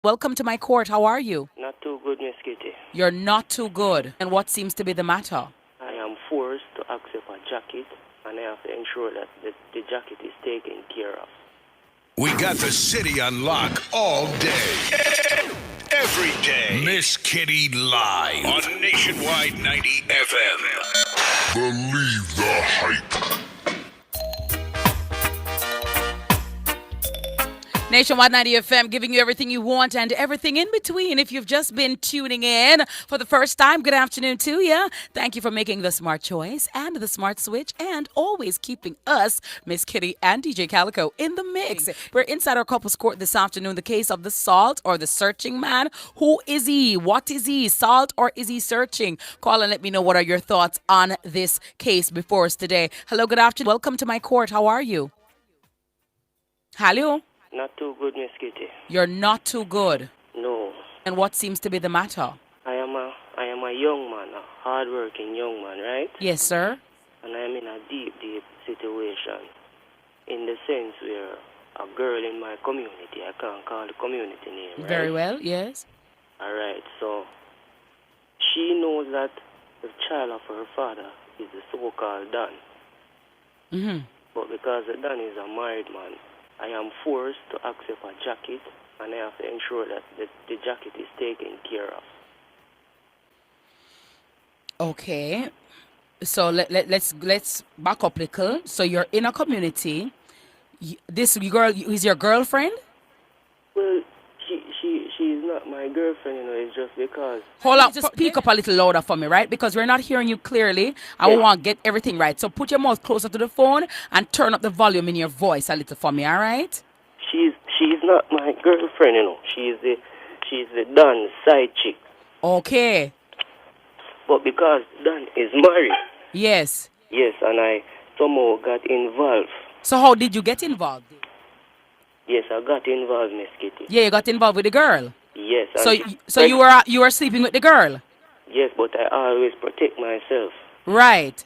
Welcome to my court. How are you? Not too good, Miss Kitty. You're not too good. And what seems to be the matter? I am forced to accept a jacket, and I have to ensure that the jacket is taken care of. We got the city on lock all day. Every day. Miss Kitty Live. On Nationwide 90 FM. Believe the hype. Nationwide 90 FM, giving you everything you want and everything in between. If you've just been tuning in for the first time, good afternoon to you. Thank you for making the smart choice and the smart switch and always keeping us, Miss Kitty and DJ Calico, in the mix. We're inside our couples court this afternoon. The case of the salt or the searching man. Who is he? What is he? Salt or is he searching? Call and let me know what are your thoughts on this case before us today. Hello, good afternoon. Welcome to my court. How are you? Hello? Not too good, Miss Kitty. You're not too good. No. And what seems to be the matter? I am a young man, a hard-working young man, right? Yes, sir. And I am in a deep situation. In the sense where a girl in my community, I can't call the community name, right? Very well, yes. All right, so she knows that the child of her father is the so-called Don. Mm-hmm. But because the Don is a married man, I am forced to accept a jacket, and I have to ensure that the jacket is taken care of. Okay. So let's back up a little. So you're in a community. This girl is your girlfriend? Well, she's not my girlfriend, it's just because... Hold on, just speak up a little louder for me, right? Because we're not hearing you clearly. I want to get everything right. So put your mouth closer to the phone and turn up the volume in your voice a little for me, all right? She's not my girlfriend, She's the Don's side chick. Okay. But because Don is married... Yes. Yes, and I somehow got involved. So how did you get involved? Yes, I got involved, Miss Kitty. Yeah, you got involved with the girl. Yes. So you were sleeping with the girl. Yes, but I always protect myself. Right.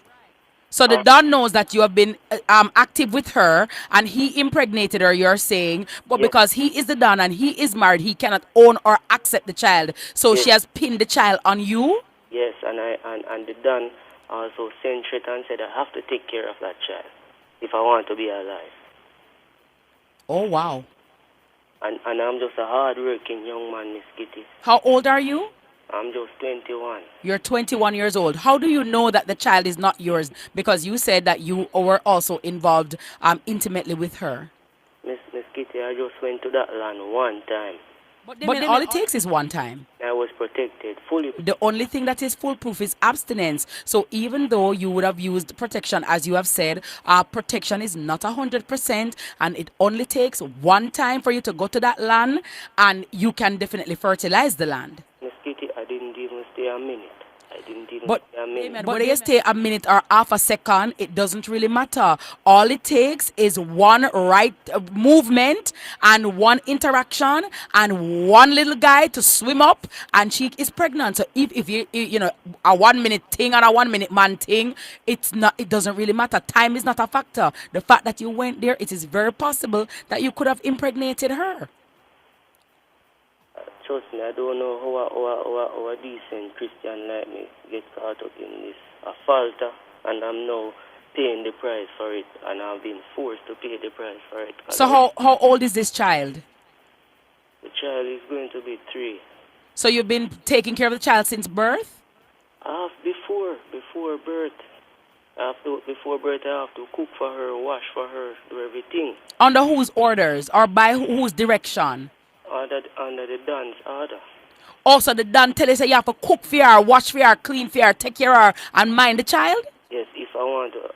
So the Don knows that you have been active with her and he impregnated her, you're saying, but yes. Because he is the Don and he is married, he cannot own or accept the child. So she has pinned the child on you? Yes, and the Don also sent threat and said I have to take care of that child if I want to be alive. Oh, wow. And I'm just a hard-working young man, Miss Kitty. How old are you? I'm just 21. You're 21 years old. How do you know that the child is not yours? Because you said that you were also involved intimately with her. Miss Kitty, I just went to that land one time. But then all it takes is one time. I was protected fully. The only thing that is foolproof is abstinence. So even though you would have used protection, as you have said, protection is not 100%, and it only takes one time for you to go to that land, and you can definitely fertilize the land. Miss Kitty, I didn't even stay a minute. But whether you stay a minute or half a second, it doesn't really matter. All it takes is one right movement and one interaction and one little guy to swim up and she is pregnant. So if you know a 1 minute thing and a 1 minute man thing, it doesn't really matter. Time is not a factor. The fact that you went there, it is very possible that you could have impregnated her. Trust me, I don't know how a decent Christian like me get caught up in this. I falter, and I'm now paying the price for it, and I've been forced to pay the price for it. So how old is this child? The child is going to be 3. So you've been taking care of the child since birth? Before birth. Before birth, I have to cook for her, wash for her, do everything. Under whose orders or by whose direction? Under the Don's order. Also, the Don tell you say you have to cook for her, wash for her, clean for her, take care of her, and mind the child? Yes, if I want to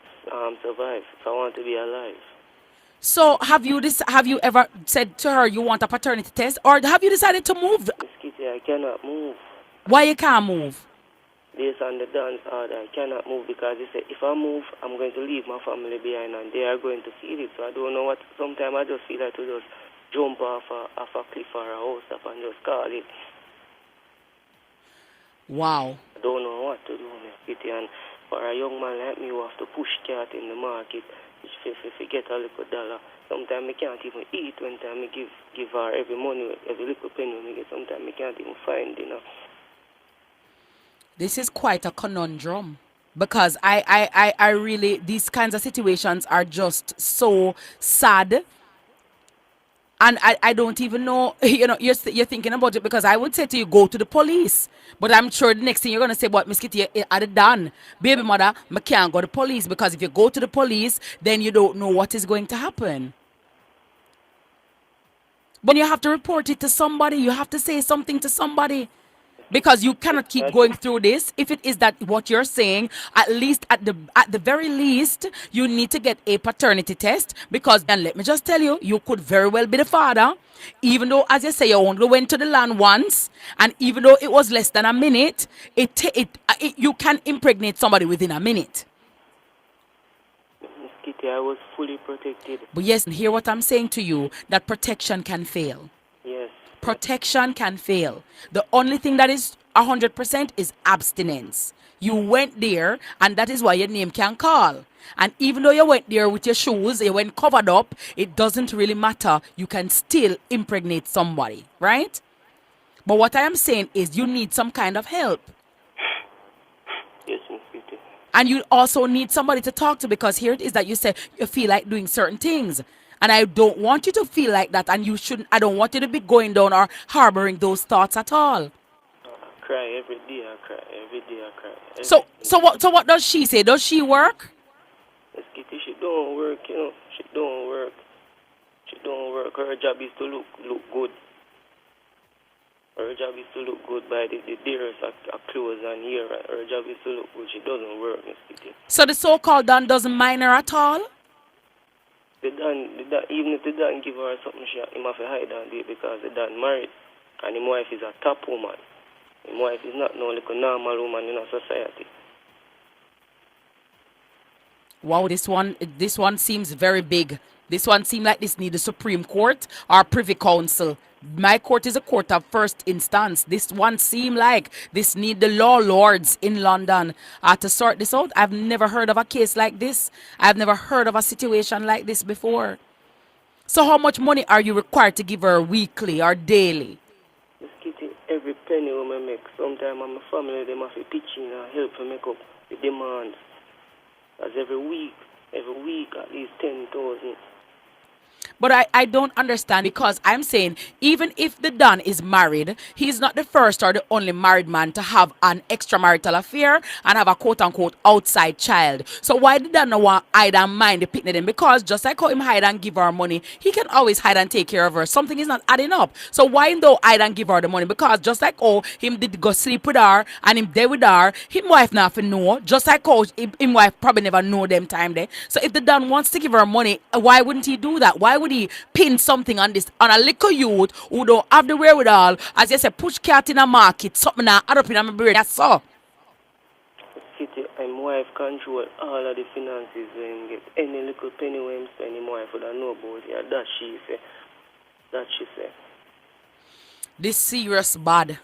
survive, if I want to be alive. So, have you ever said to her you want a paternity test, or have you decided to move? Miss Kitty, I cannot move. Why you can't move? Based on the Don's order, I cannot move because he said if I move, I'm going to leave my family behind, and they are going to feel it. So I don't know what. Sometimes I just feel like to just jump off a cliff or a house and just call it. Wow. I don't know what to do, Miss Kitty. And for a young man like me who have to push cat in the market, if you get a little dollar, Sometimes I can't even eat when time I give her every money, every little penny when I get. Sometimes I can't even find dinner. This is quite a conundrum because I really, these kinds of situations are just so sad. And I don't even know, you're thinking about it because I would say to you, go to the police. But I'm sure the next thing you're going to say, what, Miss Kitty, are it done? Baby mother, I can't go to the police because if you go to the police, then you don't know what is going to happen. But you have to report it to somebody. You have to say something to somebody. Because you cannot keep going through this. If it is that what you're saying, at least at the very least, you need to get a paternity test. Because, and let me just tell you, you could very well be the father, even though, as you say, you only went to the land once, and even though it was less than a minute, you can impregnate somebody within a minute. Miss Kitty, I was fully protected. But yes, hear what I'm saying to you, that protection can fail. Yes. Protection can fail. The only thing that is 100% is abstinence. You went there, and that is why your name can call. And even though you went there with your shoes, you went covered up, it doesn't really matter. You can still impregnate somebody, right? But what I am saying is you need some kind of help. Yes, Miss Kitty. And you also need somebody to talk to, because here it is that you say you feel like doing certain things. And I don't want you to feel like that, and you shouldn't. I don't want you to be going down or harboring those thoughts at all. I cry every day. I cry every day. I cry. So what does she say? Does she work? Miss Kitty, she don't work. She don't work. She don't work. Her job is to look good. Her job is to look good by the dearest of clothes and hair. Her job is to look good. She doesn't work, Miss Kitty. So the so-called Don doesn't mind her at all? Even if the Don give her something, he must hide and do it because the Don married. And his wife is a top woman. His wife is not no like a normal woman in a society. Wow, this one seems very big. This one seems like this needs the Supreme Court or Privy Council. My court is a court of first instance. This one seems like this need the law lords in London to sort this out. I've never heard of a case like this. I've never heard of a situation like this before. So how much money are you required to give her weekly or daily? Miss Kitty, every penny we make, sometimes my family, they must be pitching and help to make up the demands. As every week at least 10,000. But I don't understand, because I'm saying even if the Don is married, he's not the first or the only married man to have an extramarital affair and have a quote-unquote outside child. So why did Don not want hide and mind the picnic then? Because just like how him hide and give her money, he can always hide and take care of her. Something is not adding up. So why though hide and give her the money? Because just like how him did go sleep with her and him there with her, him wife not for know. Just like how him wife probably never know them time there. So if the Don wants to give her money, why wouldn't he do that? Why would he pin something on a little youth who don't have the wherewithal, as you say, push cat in a market, something that add up in my brain? That's all. Kitty, and my wife control all of the finances when get any little penny when him spend, my wife would know about it. That she say. This serious bad.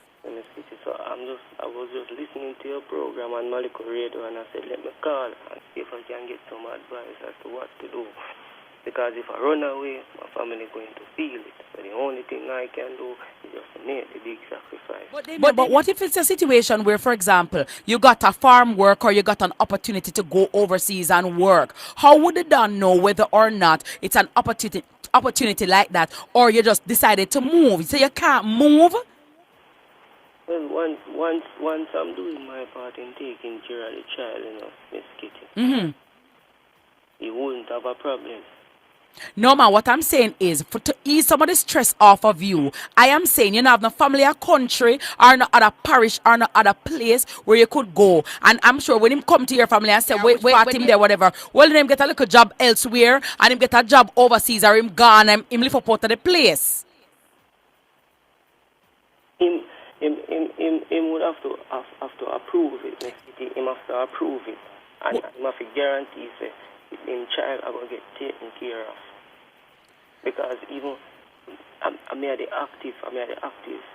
So I was just listening to your program on Malico Radio, and I said, let me call and see if I can get some advice as to what to do. Because if I run away, my family is going to feel it. So the only thing I can do is just make the big sacrifice. But what if it's a situation where, for example, you got a farm work or you got an opportunity to go overseas and work? How would the Don know whether or not it's an opportunity like that, or you just decided to move? So you can't move? Well, once I'm doing my part in taking care of the child, Miss Kitty, he wouldn't have a problem. No, man, what I'm saying is, to ease some of the stress off of you, I am saying you don't have no family or country or no other parish or no other place where you could go. And I'm sure when him come to your family and say, wait him there, whatever, well, then him get a little job elsewhere and him get a job overseas, or him gone and him live up out of the place. Him would have to approve it, Miss Kitty. Him have to approve it. And him have to guarantee, say, him child are going to get taken care of. Because even I'm the active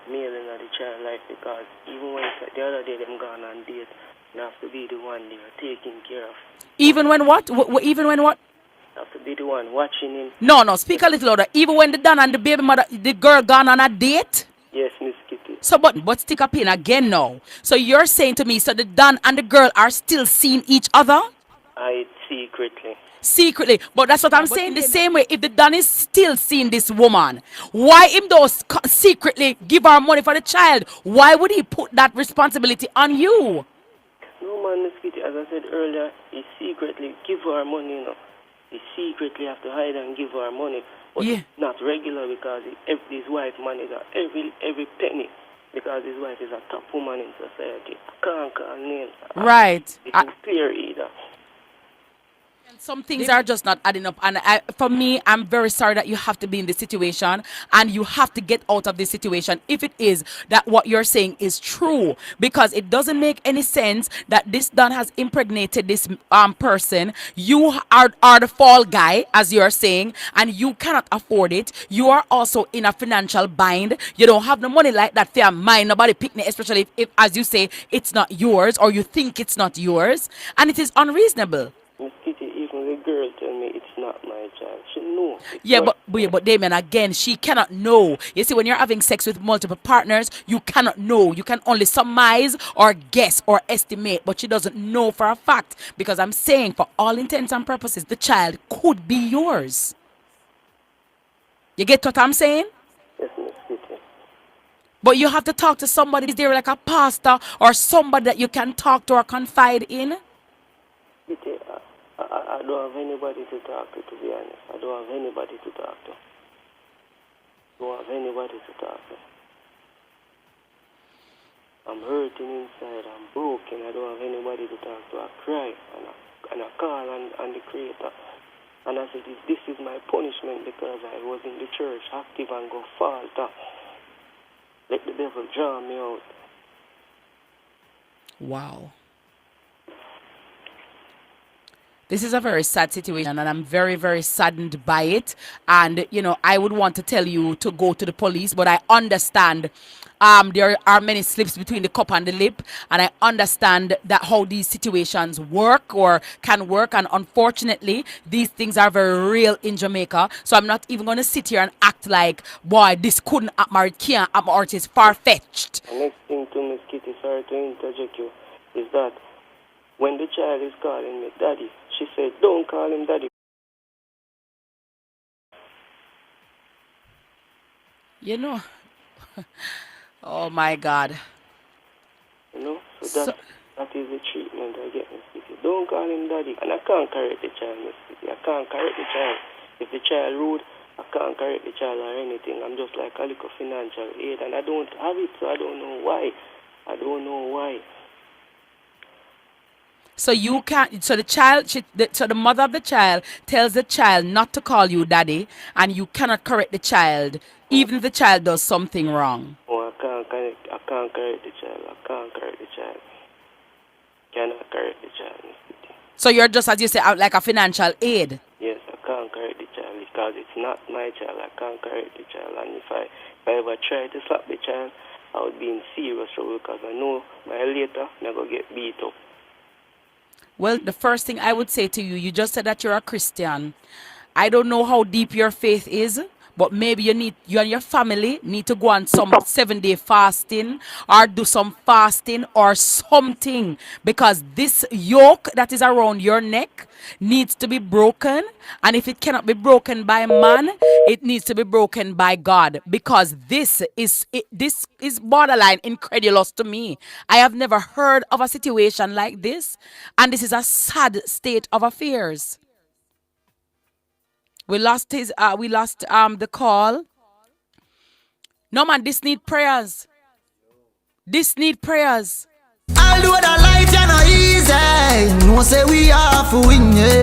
male in the child life, because even when the other day them gone on date, you have to be the one they are taking care of. Even when what? Even when what? have to be the one watching him. No, speak a little louder. Even when the Don and the baby mother, the girl gone on a date? Yes, Miss Kitty. So, but stick up in again now. So you're saying to me, so the Don and the girl are still seeing each other? I secretly. Secretly. But that's what I'm saying. The same way, if the Don is still seeing this woman, why him those secretly give her money for the child? Why would he put that responsibility on you? No, man, Miss Kitty, as I said earlier, he secretly give her money, you know. He secretly have to hide and give her money. But Yeah. it's not regular because his wife manages every penny because his wife is a top woman in society. I can't call names. Right. It's clear either. Some things are just not adding up. And for me, I'm very sorry that you have to be in this situation and you have to get out of this situation if it is that what you're saying is true. Because it doesn't make any sense that this Don has impregnated this person. You are the fall guy, as you're saying, and you cannot afford it. You are also in a financial bind. You don't have the money like that for your mind. Nobody picnic, especially if, as you say, it's not yours or you think it's not yours. And it is unreasonable. Miss Kitty, even the girl tell me it's not my child. She knows. Yeah, but Damien, again, she cannot know. You see, when you're having sex with multiple partners, you cannot know. You can only surmise or guess or estimate, but she doesn't know for a fact. Because I'm saying, for all intents and purposes, the child could be yours. You get what I'm saying? Yes, Miss Kitty. But you have to talk to somebody. Is there like a pastor or somebody that you can talk to or confide in? Kitty, I don't have anybody to talk to be honest. I don't have anybody to talk to. Don't have anybody to talk to. I'm hurting inside. I'm broken. I don't have anybody to talk to. I cry and I call on the Creator. And I said, this is my punishment because I was in the church active and go falter. Let the devil draw me out. Wow. This is a very sad situation and I'm very, very saddened by it. And, you know, I would want to tell you to go to the police, but I understand there are many slips between the cup and the lip. And I understand that how these situations work or can work. And unfortunately, these things are very real in Jamaica. So I'm not even going to sit here and act like, boy, this couldn't happen or it can't happen or it is far-fetched. The next thing to Miss Kitty, sorry to interject you, is that when the child is calling me daddy, she said, don't call him daddy. You know, oh my God. You know, so that is the treatment I get, Miss Kitty. Don't call him daddy. And I can't correct the child, Miss Kitty. I can't correct the child. If the child rude, I can't correct the child or anything. I'm just like a little financial aid, and I don't have it, so I don't know why. I don't know why. So you can't. So the child. So the mother of the child tells the child not to call you daddy, and you cannot correct the child, even if the child does something wrong. Oh, I can't correct the child. I can't correct the child. Cannot correct the child, Miss Kitty. So you're just, as you say, out like a financial aid. Yes, I can't correct the child because it's not my child. I can't correct the child, and if I ever try to slap the child, I would be in serious trouble because I know by later I'm going to get beat up. Well, the first thing I would say to you, you just said that you're a Christian. I don't know how deep your faith is, but maybe you and your family need to go on some 7-day fasting or do some fasting or something, because this yoke that is around your neck needs to be broken. And if it cannot be broken by man, it needs to be broken by God, because this is borderline incredulous to me. I have never heard of a situation like this, and this is a sad state of affairs. We lost the call. No man, this need prayers. This need prayers. Although the life is not easy, no say we are for win.